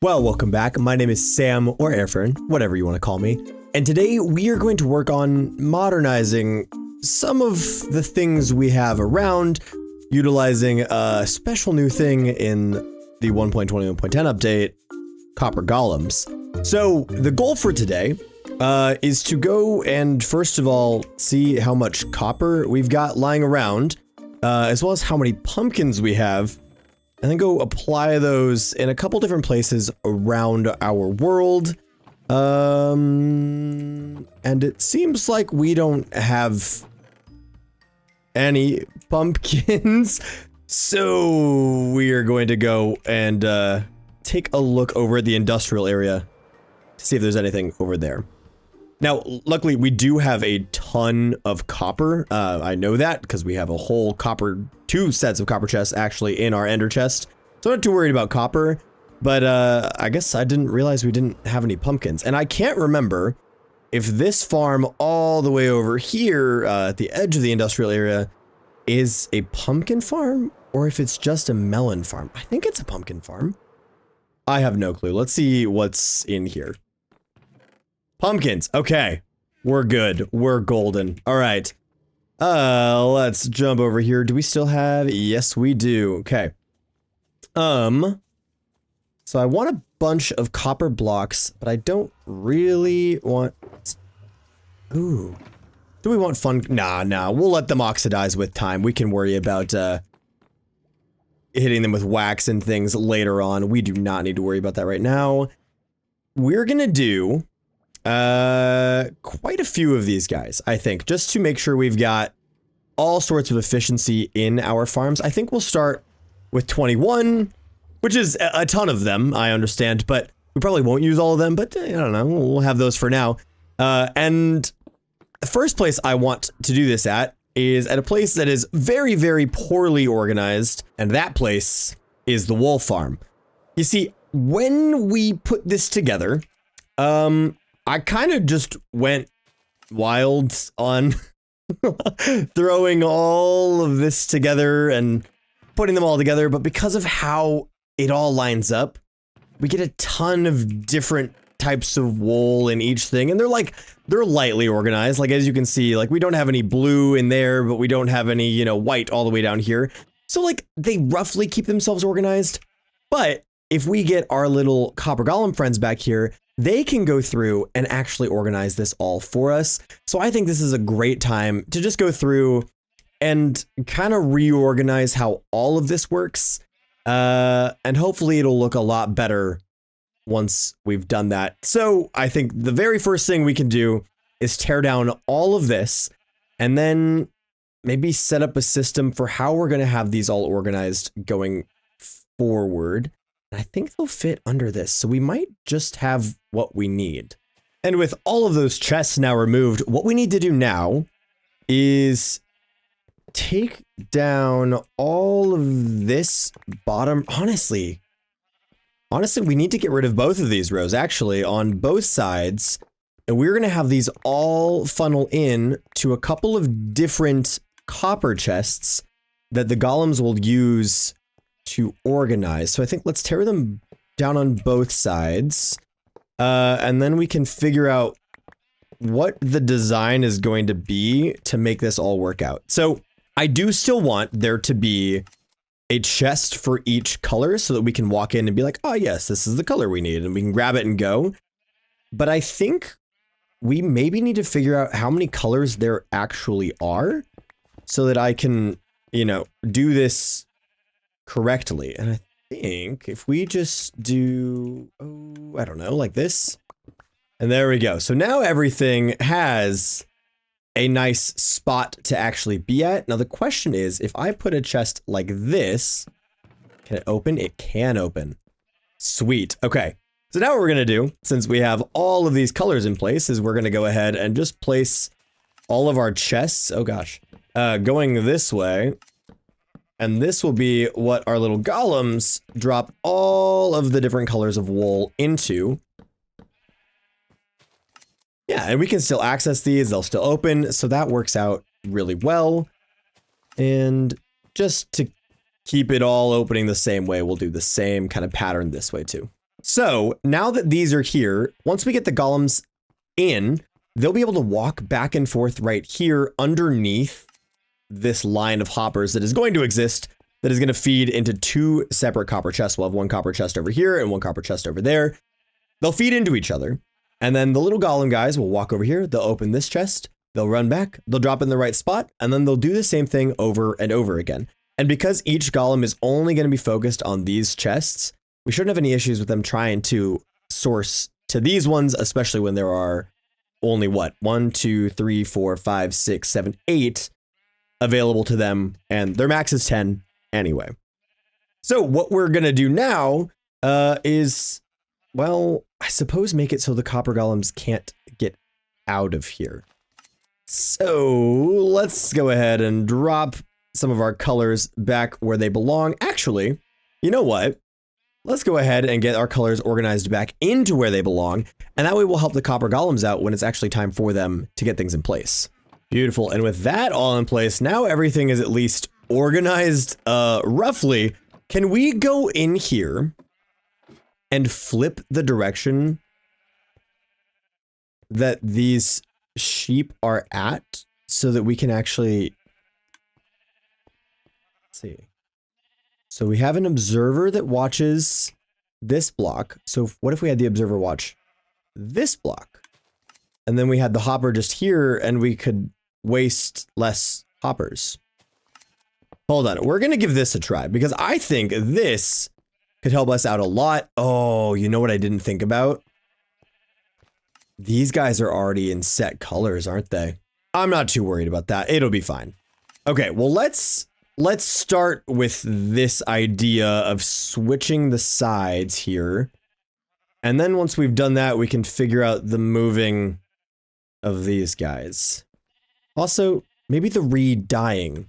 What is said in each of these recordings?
Well, welcome back. My name is Sam, or Erfaren, whatever you want to call me. And today we are going to work on modernizing some of the things we have around, utilizing a special new thing in the 1.21.10 update, copper golems. So the goal for today is to go and first of all, see how much copper we've got lying around, as well as how many pumpkins we have, and then go apply those in a couple different places around our world. And it seems like we don't have any pumpkins, so we are going to go and take a look over at the industrial area to see if there's anything over there. Now, luckily, we do have a ton of copper. I know that because we have a whole two sets of copper chests actually in our ender chest. So I'm not too worried about copper, but I guess I didn't realize we didn't have any pumpkins. And I can't remember if this farm all the way over here at the edge of the industrial area is a pumpkin farm or if it's just a melon farm. I think it's a pumpkin farm. I have no clue. Let's see what's in here. Pumpkins. Okay. We're good. We're golden. All right. Let's jump over here. Do we still have? Yes, we do. Okay. So I want a bunch of copper blocks, but I don't really want... Ooh. Do we want fun? Nah. We'll let them oxidize with time. We can worry about, hitting them with wax and things later on. We do not need to worry about that right now. We're gonna do... quite a few of these guys, I think, just to make sure we've got all sorts of efficiency in our farms. I think we'll start with 21, which is a ton of them, I understand, but we probably won't use all of them, but I don't know, we'll have those for now. And the first place I want to do this at is at a place that is very, very poorly organized, and that place is the wool farm. You see, when we put this together, I kind of just went wild on throwing all of this together and putting them all together, but because of how it all lines up, we get a ton of different types of wool in each thing, and they're lightly organized. Like, as you can see, like, we don't have any blue in there, but we don't have any, you know, white all the way down here. So, like, they roughly keep themselves organized, but if we get our little copper golem friends back here, they can go through and actually organize this all for us. So I think this is a great time to just go through and kind of reorganize how all of this works. And hopefully it'll look a lot better once we've done that. So I think the very first thing we can do is tear down all of this and then maybe set up a system for how we're going to have these all organized going forward. I think they'll fit under this, so we might just have what we need. And with all of those chests now removed, what we need to do now is take down all of this bottom. Honestly, we need to get rid of both of these rows, actually, on both sides. And we're going to have these all funnel in to a couple of different copper chests that the golems will use to organize. So I think let's tear them down on both sides, and then we can figure out what the design is going to be to make this all work out. So I do still want there to be a chest for each color so that we can walk in and be like, oh yes, this is the color we need, and we can grab it and go. But I think we maybe need to figure out how many colors there actually are so that I can, you know, do this correctly. And I think if we just do, oh, I don't know, like this, and there we go. So now everything has a nice spot to actually be at. Now the question is, if I put a chest like this, can it open? It can open. Sweet. Okay. So now what we're going to do, since we have all of these colors in place, is we're going to go ahead and just place all of our chests, oh gosh, going this way. And this will be what our little golems drop all of the different colors of wool into. Yeah, and we can still access these. They'll still open. So that works out really well. And just to keep it all opening the same way, we'll do the same kind of pattern this way too. So now that these are here, once we get the golems in, they'll be able to walk back and forth right here underneath this line of hoppers that is going to exist, that is going to feed into 2 separate copper chests. We'll have 1 copper chest over here and 1 copper chest over there. They'll feed into each other. And then the little golem guys will walk over here. They'll open this chest. They'll run back. They'll drop in the right spot. And then they'll do the same thing over and over again. And because each golem is only going to be focused on these chests, we shouldn't have any issues with them trying to source to these ones, especially when there are only what? 1, 2, 3, 4, 5, 6, 7, 8 available to them. And their max is 10 anyway. So what we're going to do now is, well, I suppose make it so the copper golems can't get out of here. So let's go ahead and drop some of our colors back where they belong. Actually, you know what? Let's go ahead and get our colors organized back into where they belong. And that way we'll help the copper golems out when it's actually time for them to get things in place. Beautiful. And with that all in place, now everything is at least organized roughly. Can we go in here and flip the direction that these sheep are at so that we can actually, let's see. So we have an observer that watches this block. So what if we had the observer watch this block? And then we had the hopper just here and we could waste less hoppers. Hold on, we're gonna give this a try because I think this could help us out a lot. Oh, you know what I didn't think about? These guys are already in set colors, aren't they? I'm not too worried about that. It'll be fine. Okay, well, let's start with this idea of switching the sides here. And then once we've done that, we can figure out the moving of these guys. Also, maybe the re-dyeing.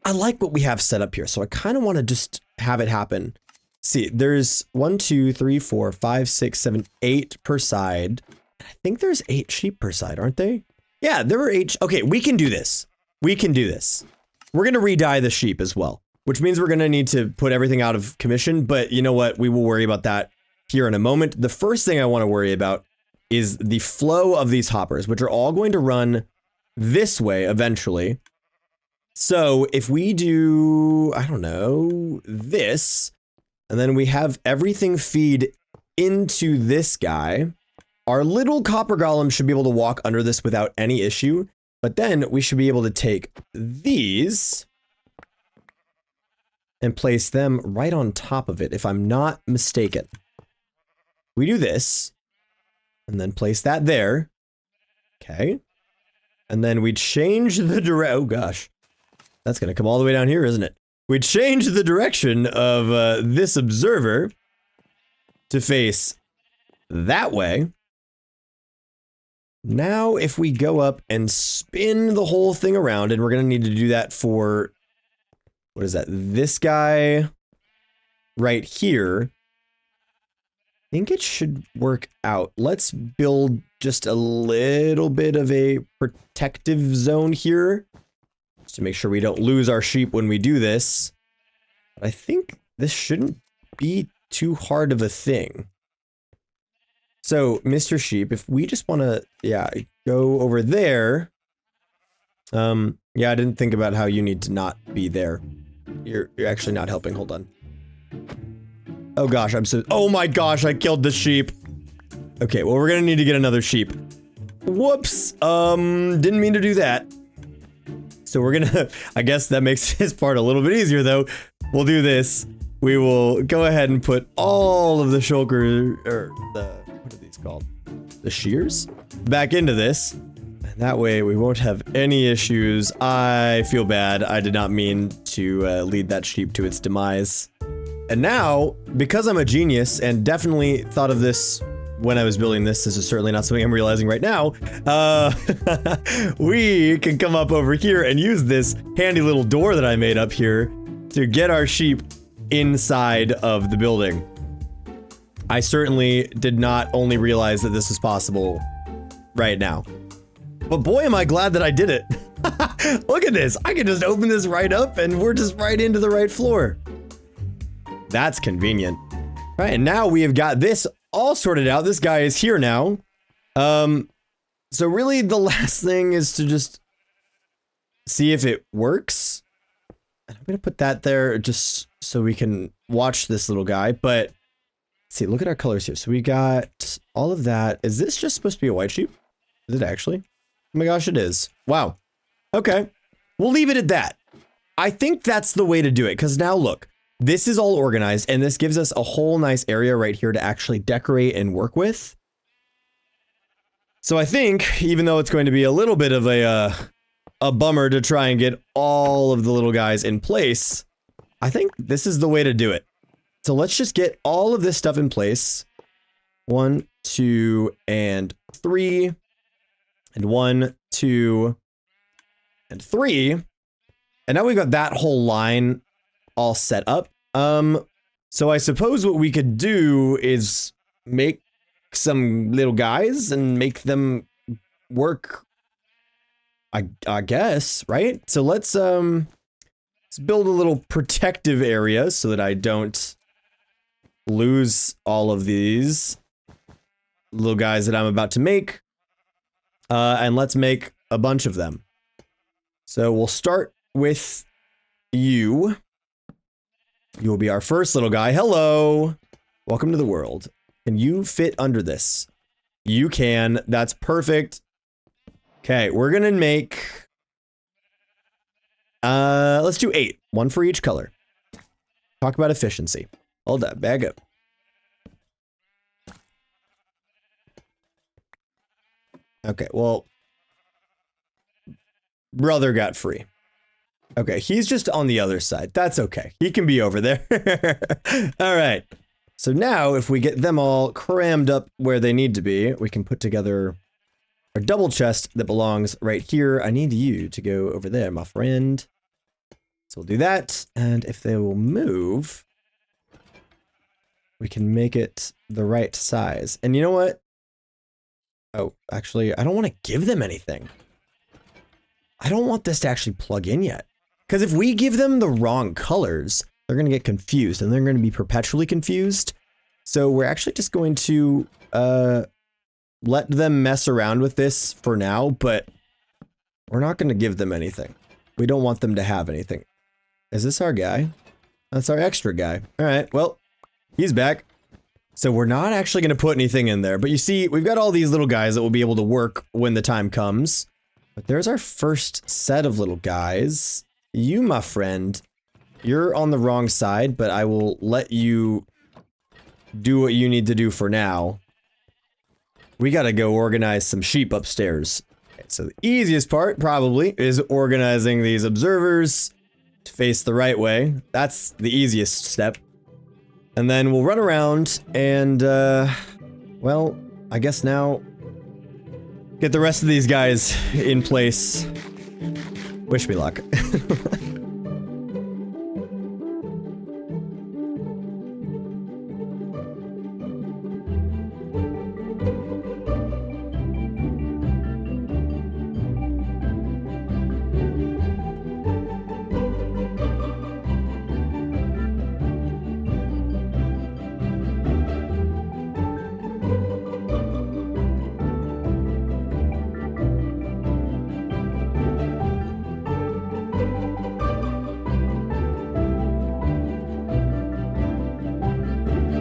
I like what we have set up here, so I kind of want to just have it happen. See, there's 1, 2, 3, 4, 5, 6, 7, 8 per side. I think there's 8 sheep per side, aren't they? Yeah, there were 8. Okay, we can do this. We can do this. We're going to re-dye the sheep as well, which means we're going to need to put everything out of commission. But you know what? We will worry about that here in a moment. The first thing I want to worry about is the flow of these hoppers, which are all going to run this way eventually. So if we do, I don't know, this, and then we have everything feed into this guy, our little copper golem should be able to walk under this without any issue. But then we should be able to take these and place them right on top of it, if I'm not mistaken. We do this, and then place that there. Okay. And then we change the direction. Oh gosh. That's going to come all the way down here, isn't it? We change the direction of this observer to face that way. Now, if we go up and spin the whole thing around, and we're going to need to do that for, what is that? This guy right here. I think it should work out. Let's build just a little bit of a protective zone here, just to make sure we don't lose our sheep when we do this. But I think this shouldn't be too hard of a thing. So, Mr. Sheep, if we just want to, yeah, go over there. Yeah, I didn't think about how you need to not be there. You're actually not helping. Hold on. Oh gosh, oh my gosh, I killed the sheep. Okay, well, we're gonna need to get another sheep. Whoops, didn't mean to do that. So we're gonna, I guess that makes this part a little bit easier though. We'll do this. We will go ahead and put all of the shulker, or what are these called? The shears? Back into this. And that way we won't have any issues. I feel bad. I did not mean to lead that sheep to its demise. And now, because I'm a genius and definitely thought of this when I was building this is certainly not something I'm realizing right now, we can come up over here and use this handy little door that I made up here to get our sheep inside of the building. I certainly did not only realize that this was possible right now, but boy, am I glad that I did it. Look at this. I can just open this right up and we're just right into the right floor. That's convenient. All right, and now we have got this all sorted out. This guy is here now. So really the last thing is to just see if it works. I'm gonna put that there just so we can watch this little guy, but let's see, look at our colors here. So we got all of that. Is this just supposed to be a white sheep? Is it actually? Oh my gosh, it is. Wow. Okay, we'll leave it at that. I think that's the way to do it, because now look, this is all organized, and this gives us a whole nice area right here to actually decorate and work with. So I think, even though it's going to be a little bit of a bummer to try and get all of the little guys in place, I think this is the way to do it. So let's just get all of this stuff in place. 1, 2, and 3. And 1, 2, and 3. And now we've got that whole line all set up. So I suppose what we could do is make some little guys and make them work, I guess, right? So let's build a little protective area so that I don't lose all of these little guys that I'm about to make. And let's make a bunch of them. So we'll start with you. You will be our first little guy. Hello. Welcome to the world. Can you fit under this? You can. That's perfect. Okay, we're gonna make... let's do 8. 1 for each color. Talk about efficiency. Hold up, back up. Okay, well... Brother got free. Okay, he's just on the other side. That's okay. He can be over there. All right. So now, if we get them all crammed up where they need to be, we can put together a double chest that belongs right here. I need you to go over there, my friend. So we'll do that. And if they will move, we can make it the right size. And you know what? Oh, actually, I don't want to give them anything. I don't want this to actually plug in yet. Because if we give them the wrong colors, they're going to get confused, and they're going to be perpetually confused. So we're actually just going to let them mess around with this for now, but we're not going to give them anything. We don't want them to have anything. Is this our guy? That's our extra guy. All right, well, he's back. So we're not actually going to put anything in there. But you see, we've got all these little guys that will be able to work when the time comes. But there's our first set of little guys. You, my friend, you're on the wrong side, but I will let you do what you need to do for now. We gotta go organize some sheep upstairs. Okay, so the easiest part, probably, is organizing these observers to face the right way. That's the easiest step. And then we'll run around and, well, I guess now get the rest of these guys in place. Wish me luck.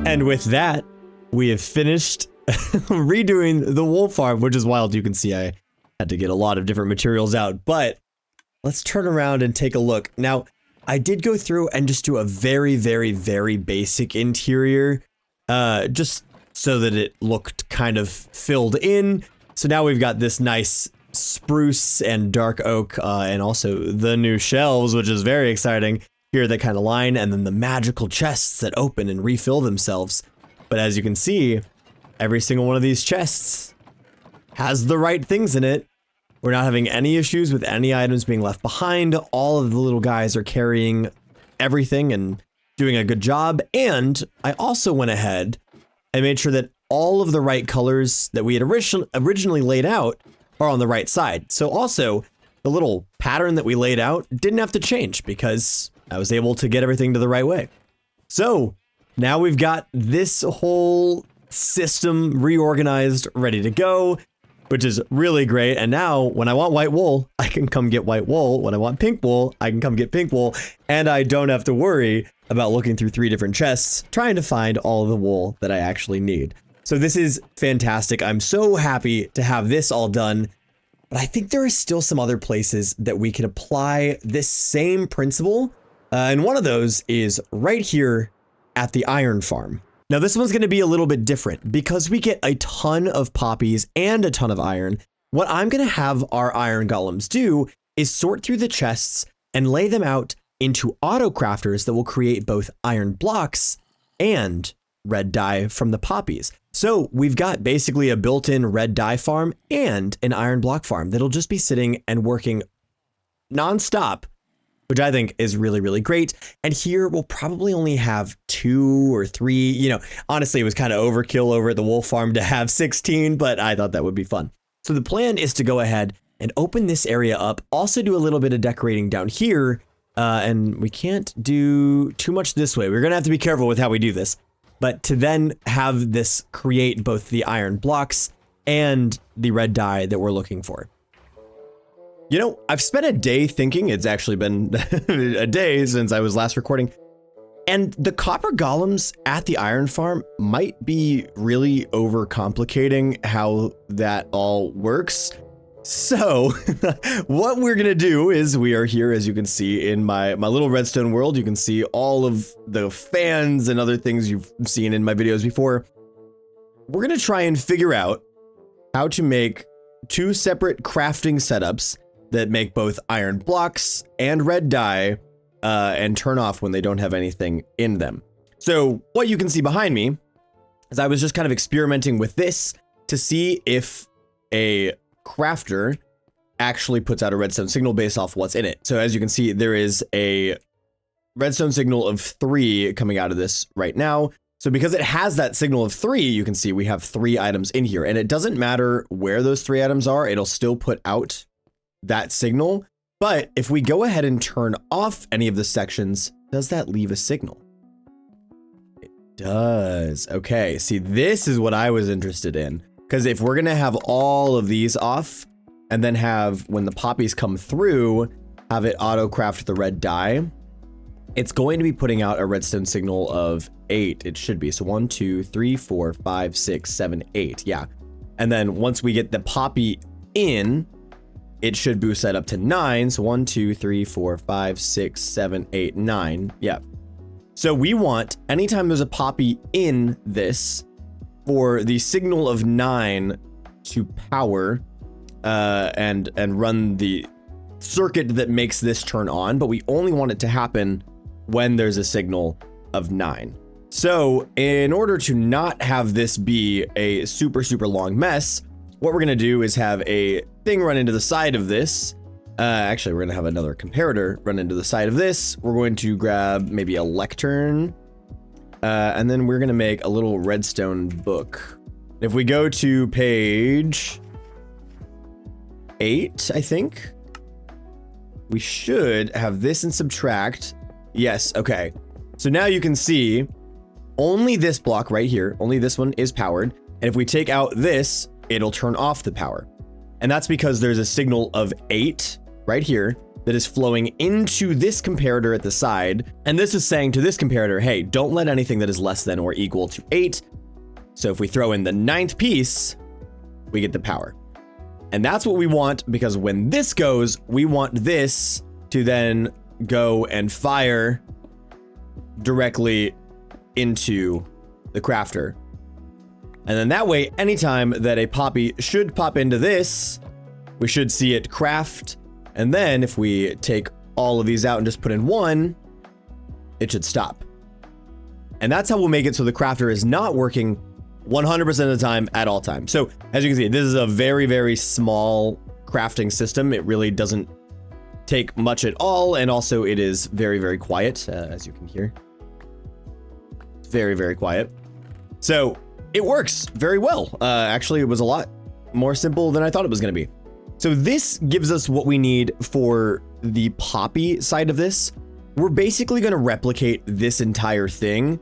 And with that, we have finished redoing the wool farm, which is wild. You can see I had to get a lot of different materials out, but let's turn around and take a look. Now, I did go through and just do a very, very, very basic interior, just so that it looked kind of filled in. So now we've got this nice spruce and dark oak, and also the new shelves, which is very exciting. Here that kind of line, and then the magical chests that open and refill themselves. But as you can see, every single one of these chests has the right things in it. We're not having any issues with any items being left behind. All of the little guys are carrying everything and doing a good job. And I also went ahead and made sure that all of the right colors that we had originally laid out are on the right side. So also, the little pattern that we laid out didn't have to change because I was able to get everything to the right way. So Now we've got this whole system reorganized, ready to go, which is really great. And now when I want white wool, I can come get white wool. When I want pink wool, I can come get pink wool. And I don't have to worry about looking through 3 different chests, trying to find all of the wool that I actually need. So this is fantastic. I'm so happy to have this all done. But I think there are still some other places that we can apply this same principle. And one of those is right here at the iron farm. Now this one's going to be a little bit different because we get a ton of poppies and a ton of iron. What I'm going to have our iron golems do is sort through the chests and lay them out into auto crafters that will create both iron blocks and red dye from the poppies. So we've got basically a built-in red dye farm and an iron block farm that'll just be sitting and working nonstop, which I think is really, really great. And here we'll probably only have 2 or 3, you know, honestly, it was kind of overkill over at the wolf farm to have 16, but I thought that would be fun. So the plan is to go ahead and open this area up, also do a little bit of decorating down here. And we can't do too much this way. We're going to have to be careful with how we do this. But to then have this create both the iron blocks and the red dye that we're looking for. You know, I've spent a day thinking. It's actually been a day since I was last recording. And the copper golems at the iron farm might be really overcomplicating how that all works. So what we're going to do is we are here, as you can see in my little redstone world. You can see all of the fans and other things you've seen in my videos before. We're going to try and figure out how to make 2 separate crafting setups that make both iron blocks and red dye and turn off when they don't have anything in them. So what you can see behind me is I was just kind of experimenting with this to see if a crafter actually puts out a redstone signal based off what's in it. So as you can see, there is a redstone signal of 3 coming out of this right now. So because it has that signal of 3, you can see we have 3 items in here, and it doesn't matter where those 3 items are, it'll still put out that signal. But if we go ahead and turn off any of the sections, does that leave a signal? It does. Okay, see, this is what I was interested in. Because if we're going to have all of these off and then have, when the poppies come through, have it auto craft the red dye, it's going to be putting out a redstone signal of 8. It should be. So 1, 2, 3, 4, 5, 6, 7, 8. Yeah. And then once we get the poppy in, it should boost that up to 9. So 1, 2, 3, 4, 5, 6, 7, 8, 9. Yeah. So we want, anytime there's a poppy in this, for the signal of 9 to power and run the circuit that makes this turn on, but we only want it to happen when there's a signal of 9. So in order to not have this be a super long mess, what we're going to do is have a thing run into the side of this. Actually, we're going to have another comparator run into the side of this. We're going to grab maybe a lectern. And then we're going to make a little redstone book. If we go to page 8, I think, we should have this and subtract. Yes, okay. So now you can see only this block right here, only this one is powered. And if we take out this, it'll turn off the power. And that's because there's a signal of 8 right here that is flowing into this comparator at the side. And this is saying to this comparator, hey, don't let anything that is less than or equal to 8. So if we throw in the 9th piece, we get the power. And that's what we want, because when this goes, we want this to then go and fire directly into the crafter. And then that way, anytime that a poppy should pop into this, we should see it craft. And then if we take all of these out and just put in one, it should stop. And that's how we'll make it so the crafter is not working 100% of the time at all times. So as you can see, this is a very small crafting system. It really doesn't take much at all. And also it is very quiet, as you can hear. It's very quiet. So it works very well. Actually, it was a lot more simple than I thought it was going to be. So this gives us what we need for the poppy side of this. We're basically going to replicate this entire thing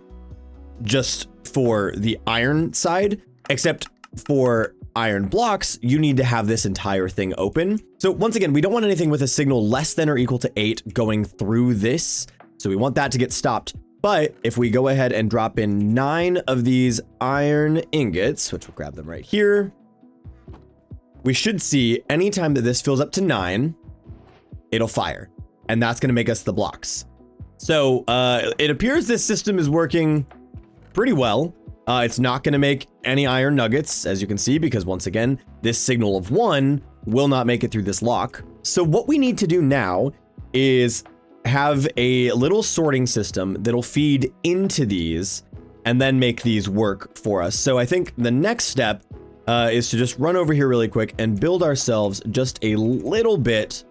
just for the iron side, except for iron blocks, you need to have this entire thing open. So once again, we don't want anything with a signal less than or equal to 8 going through this. So we want that to get stopped. But if we go ahead and drop in 9 of these iron ingots, which we'll grab them right here, we should see anytime that this fills up to 9, it'll fire. And that's going to make us the blocks. So it appears this system is working pretty well. It's not going to make any iron nuggets, as you can see, because once again, this signal of 1 will not make it through this lock. So what we need to do now is have a little sorting system that'll feed into these and then make these work for us. So I think the next step is to just run over here really quick and build ourselves just a little bit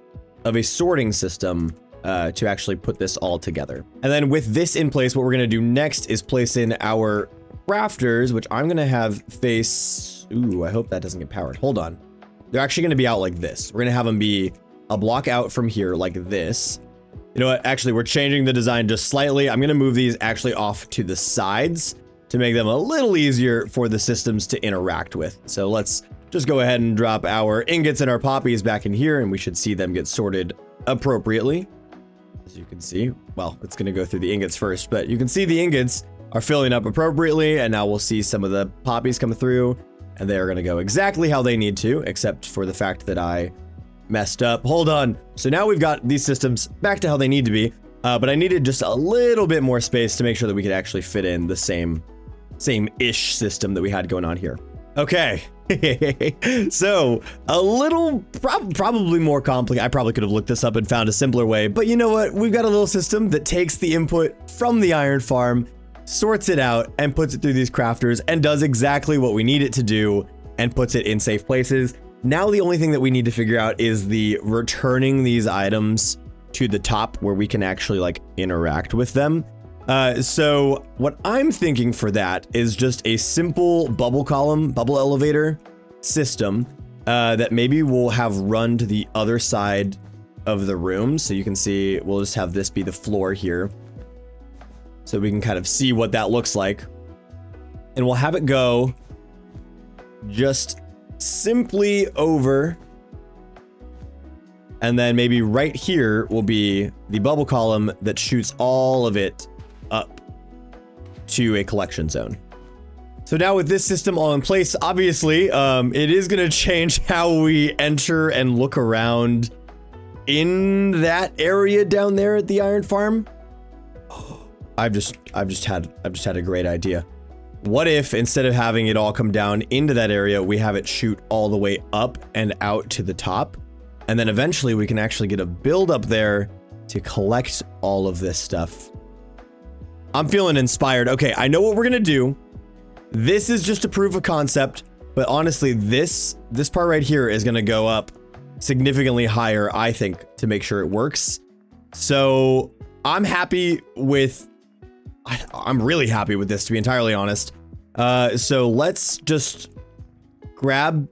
of a sorting system to actually put this all together. And then with this in place, what we're going to do next is place in our crafters, which I'm going to have face... Ooh, I hope that doesn't get powered. Hold on. They're actually going to be out like this. We're going to have them be a block out from here like this. You know what? Actually, we're changing the design just slightly. I'm going to move these actually off to the sides to make them a little easier for the systems to interact with. So let's just go ahead and drop our ingots and our poppies back in here, and we should see them get sorted appropriately. As you can see, well, it's going to go through the ingots first, but you can see the ingots are filling up appropriately, and now we'll see some of the poppies come through, and they are going to go exactly how they need to, except for the fact that I messed up. Hold on. So now we've got these systems back to how they need to be, but I needed just a little bit more space to make sure that we could actually fit in the same-ish system that we had going on here. Okay. So a little, probably more complicated. I probably could have looked this up and found a simpler way, but you know what? We've got a little system that takes the input from the iron farm, sorts it out, and puts it through these crafters and does exactly what we need it to do and puts it in safe places. Now the only thing that we need to figure out is the returning these items to the top where we can actually like interact with them. So what I'm thinking for that is just a simple bubble elevator system that maybe we'll have run to the other side of the room. So you can see, we'll just have this be the floor here. So we can kind of see what that looks like. And we'll have it go just simply over. And then maybe right here will be the bubble column that shoots all of it up to a collection zone. So now with this system all in place, obviously, it is going to change how we enter and look around in that area down there at the iron farm. I've just had a great idea. What if instead of having it all come down into that area, we have it shoot all the way up and out to the top? And then eventually we can actually get a build up there to collect all of this stuff. I'm feeling inspired. Okay, I know what we're gonna do. This is just a proof of concept, but honestly, this part right here is gonna go up significantly higher, I think, to make sure it works. So I'm happy with, I'm really happy with this, to be entirely honest. So let's just grab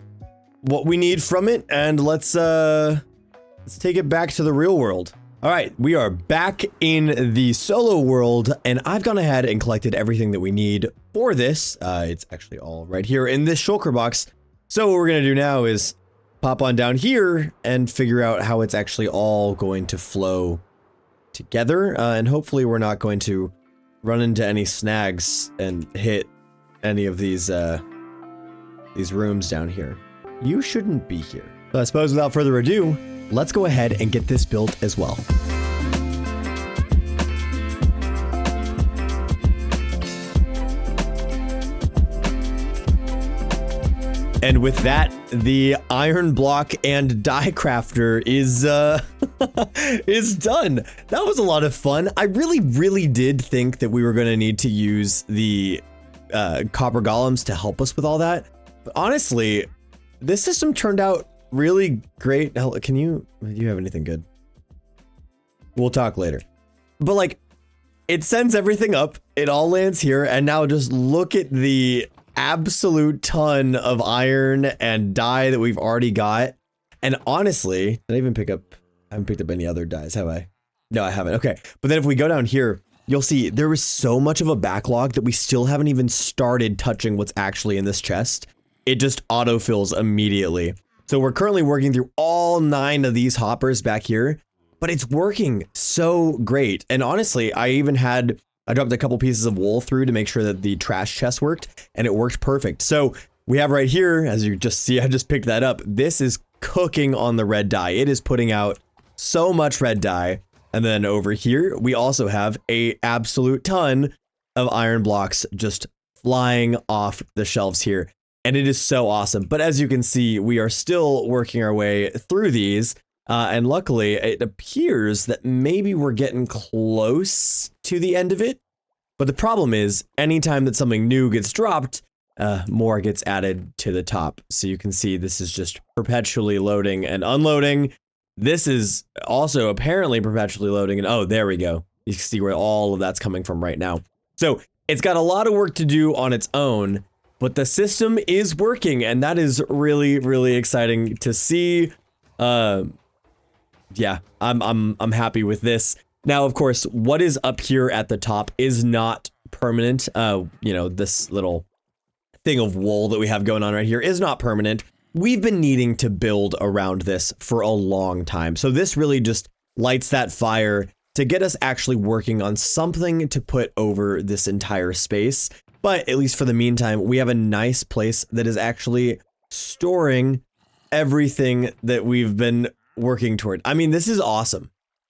what we need from it and let's take it back to the real world. All right, we are back in the solo world, and I've gone ahead and collected everything that we need for this. It's actually all right here in this shulker box. So what we're gonna do now is pop on down here and figure out how it's actually all going to flow together, and hopefully we're not going to run into any snags and hit any of these rooms down here. You shouldn't be here. So I suppose without further ado, let's go ahead and get this built as well. And with that, the iron block and die crafter is is done. That was a lot of fun. I really did think that we were going to need to use the copper golems to help us with all that. But honestly, this system turned out really great. Do you have anything good? We'll talk later. But like, it sends everything up. It all lands here. And now just look at the absolute ton of iron and dye that we've already got. And honestly, did I even pick up? I haven't picked up any other dyes, have I? No, I haven't. Okay. But then if we go down here, you'll see there is so much of a backlog that we still haven't even started touching what's actually in this chest. It just autofills immediately. So we're currently working through all 9 of these hoppers back here, but it's working so great. And honestly, I dropped a couple pieces of wool through to make sure that the trash chest worked, and it worked perfect. So we have right here, as you just see, I just picked that up. This is cooking on the red dye. It is putting out so much red dye. And then over here, we also have a absolute ton of iron blocks just flying off the shelves here. And it is so awesome. But as you can see, we are still working our way through these. And luckily, it appears that maybe we're getting close to the end of it. But the problem is, anytime that something new gets dropped, more gets added to the top. So you can see this is just perpetually loading and unloading. This is also apparently perpetually loading, and oh, there we go. You can see where all of that's coming from right now. So it's got a lot of work to do on its own, but the system is working, and that is really, really exciting to see. Yeah, I'm happy with this. Now, of course, what is up here at the top is not permanent. You know, this little thing of wool that we have going on right here is not permanent. We've been needing to build around this for a long time. So this really just lights that fire to get us actually working on something to put over this entire space. But at least for the meantime, we have a nice place that is actually storing everything that we've been working toward. I mean, this is awesome.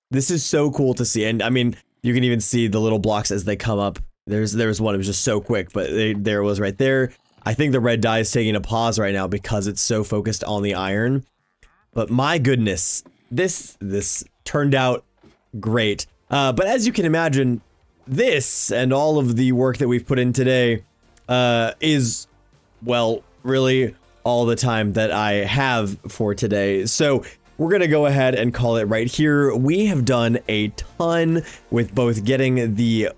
This is so cool to see. And I mean, you can even see the little blocks as they come up. There's one, it was just so quick, but there it was right there. I think the red dye is taking a pause right now because it's so focused on the iron. But my goodness, this turned out great. But as you can imagine, this and all of the work that we've put in today is, well, really all the time that I have for today. So we're going to go ahead and call it right here. We have done a ton with both getting the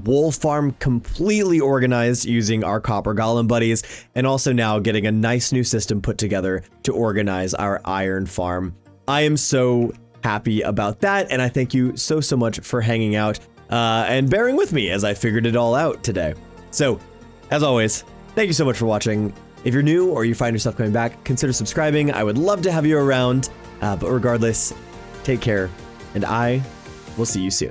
wool farm completely organized using our copper golem buddies, and also now getting a nice new system put together to organize our iron farm. I am so happy about that, and I thank you so much for hanging out and bearing with me as I figured it all out today. So, as always, thank you so much for watching. If you're new or you find yourself coming back, consider subscribing. I would love to have you around, but regardless, take care, and I will see you soon.